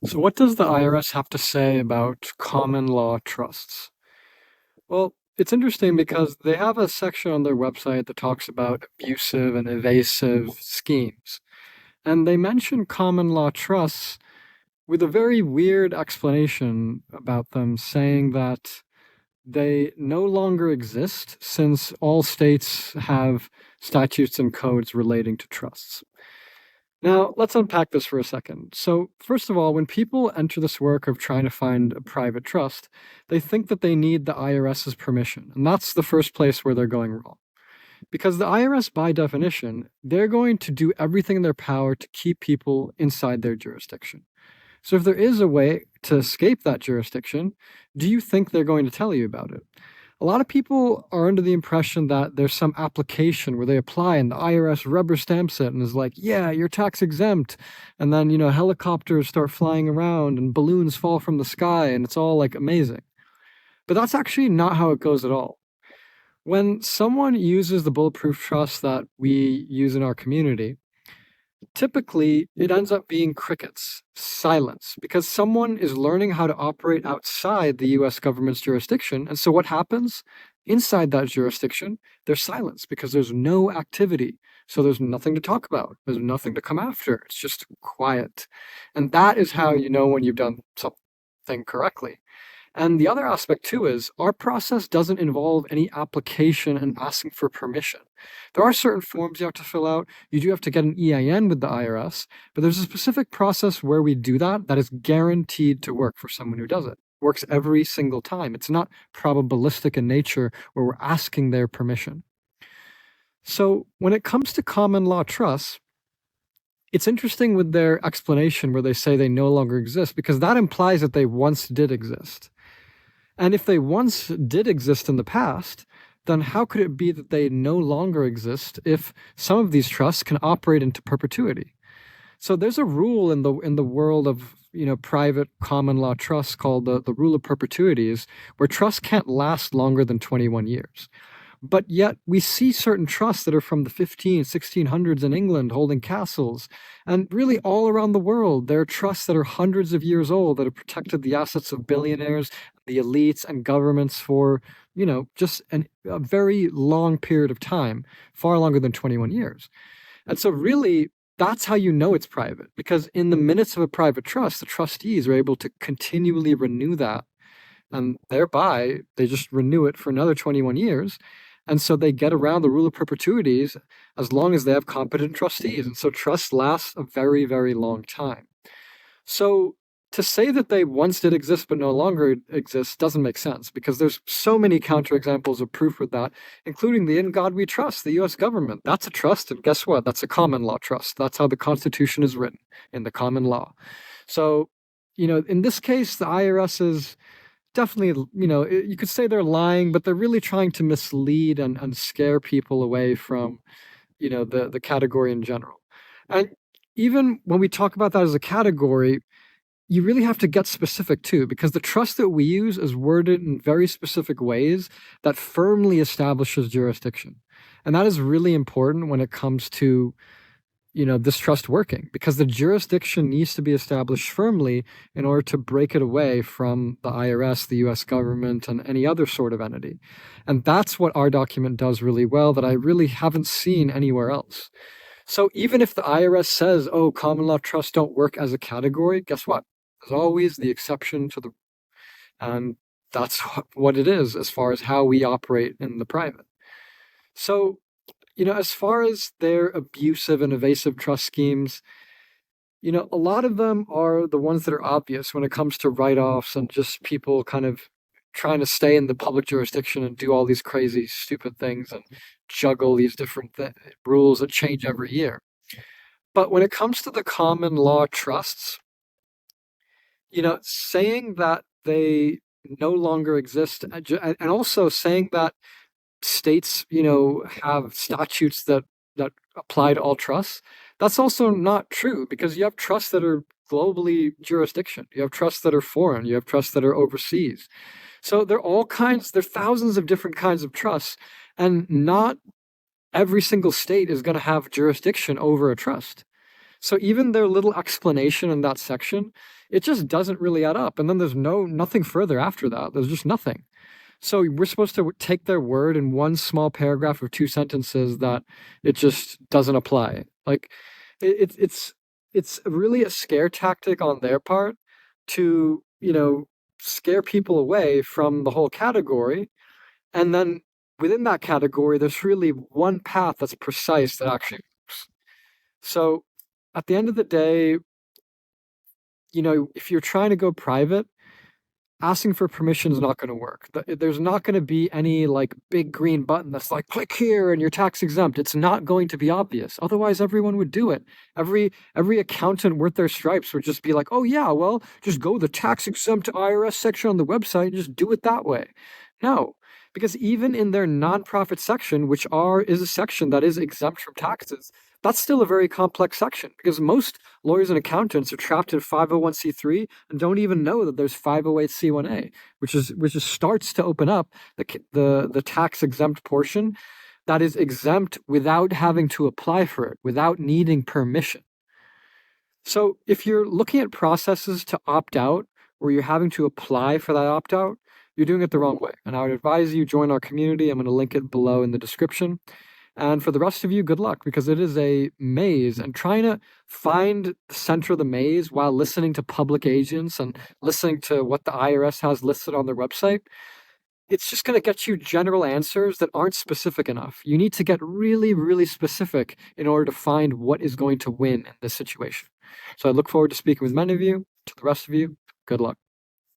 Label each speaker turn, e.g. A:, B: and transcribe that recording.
A: So, what does the IRS have to say about common law trusts? Well, it's interesting because they have a section on their website that talks about abusive and evasive schemes. And they mention common law trusts with a very weird explanation about them, saying that they no longer exist since all states have statutes and codes relating to trusts. Now, let's unpack this for a second. So, first of all, when people enter this work of trying to find a private trust, they think that they need the IRS's permission. And that's the first place where they're going wrong. Because the IRS, by definition, they're going to do everything in their power to keep people inside their jurisdiction. So, if there is a way to escape that jurisdiction, do you think they're going to tell you about it? A lot of people are under the impression that there's some application where they apply and the IRS rubber stamps it and is like, yeah, you're tax exempt. And then, helicopters start flying around and balloons fall from the sky and it's all like amazing. But that's actually not how it goes at all. When someone uses the bulletproof trust that we use in our community, typically it ends up being crickets, silence, because someone is learning how to operate outside the US government's jurisdiction. And so what happens? Inside that jurisdiction, there's silence because there's no activity. So there's nothing to talk about. There's nothing to come after. It's just quiet. And that is how you know when you've done something correctly. And the other aspect too is our process doesn't involve any application and asking for permission. There are certain forms you have to fill out. You do have to get an EIN with the IRS, but there's a specific process where we do that is guaranteed to work for someone who does it. Works every single time. It's not probabilistic in nature where we're asking their permission. So when it comes to common law trusts, it's interesting with their explanation where they say they no longer exist because that implies that they once did exist. And if they once did exist in the past, then how could it be that they no longer exist if some of these trusts can operate into perpetuity? So there's a rule in the world of private common law trusts called the rule of perpetuities, where trusts can't last longer than 21 years. But yet we see certain trusts that are from the 1600s in England holding castles. And really all around the world, there are trusts that are hundreds of years old that have protected the assets of billionaires, the elites, and governments for, just a very long period of time, far longer than 21 years. And so really, that's how you know it's private, because in the minutes of a private trust, the trustees are able to continually renew that. And thereby, they just renew it for another 21 years. And so they get around the rule of perpetuities as long as they have competent trustees. And so trust lasts a very, very long time. So to say that they once did exist but no longer exist doesn't make sense because there's so many counterexamples of proof with that, including the In God We Trust, the US government. That's a trust, and guess what? That's a common law trust. That's how the Constitution is written, in the common law. So, in this case, the IRS is definitely, you could say they're lying, but they're really trying to mislead and scare people away from, the category in general. And even when we talk about that as a category, you really have to get specific too, because the trust that we use is worded in very specific ways that firmly establishes jurisdiction. And that is really important when it comes to this trust working, because the jurisdiction needs to be established firmly in order to break it away from the IRS, the US government, and any other sort of entity. And that's what our document does really well that I really haven't seen anywhere else. So even if the IRS says, oh, common law trusts don't work as a category, guess what? There's always the exception to the, and that's what it is as far as how we operate in the private. So as far as their abusive and evasive trust schemes, a lot of them are the ones that are obvious when it comes to write-offs and just people kind of trying to stay in the public jurisdiction and do all these crazy, stupid things and juggle these different rules that change every year. But when it comes to the common law trusts, saying that they no longer exist and also saying that states, have statutes that apply to all trusts. That's also not true because you have trusts that are globally jurisdiction. You have trusts that are foreign. You have trusts that are overseas. So there are thousands of different kinds of trusts, and not every single state is going to have jurisdiction over a trust. So even their little explanation in that section, it just doesn't really add up. And then there's nothing further after that. There's just nothing. So we're supposed to take their word in one small paragraph of two sentences that it just doesn't apply. Like it's really a scare tactic on their part to, scare people away from the whole category. And then within that category, there's really one path that's precise that actually works. So at the end of the day, if you're trying to go private, asking for permission is not going to work. There's not going to be any like big green button that's like click here and you're tax exempt. It's not going to be obvious. Otherwise, everyone would do it. Every accountant worth their stripes would just be like, oh yeah, well, just go the tax exempt IRS section on the website and just do it that way. No, because even in their nonprofit section, which is a section that is exempt from taxes, that's still a very complex section because most lawyers and accountants are trapped in 501c3 and don't even know that there's 508c1a, which starts to open up the tax exempt portion that is exempt without having to apply for it, without needing permission. So if you're looking at processes to opt out where you're having to apply for that opt out, you're doing it the wrong way. And I would advise you join our community. I'm going to link it below in the description. And for the rest of you, good luck because it is a maze, and trying to find the center of the maze while listening to public agents and listening to what the IRS has listed on their website, it's just going to get you general answers that aren't specific enough. You need to get really, really specific in order to find what is going to win in this situation. So I look forward to speaking with many of you. To the rest of you, good luck.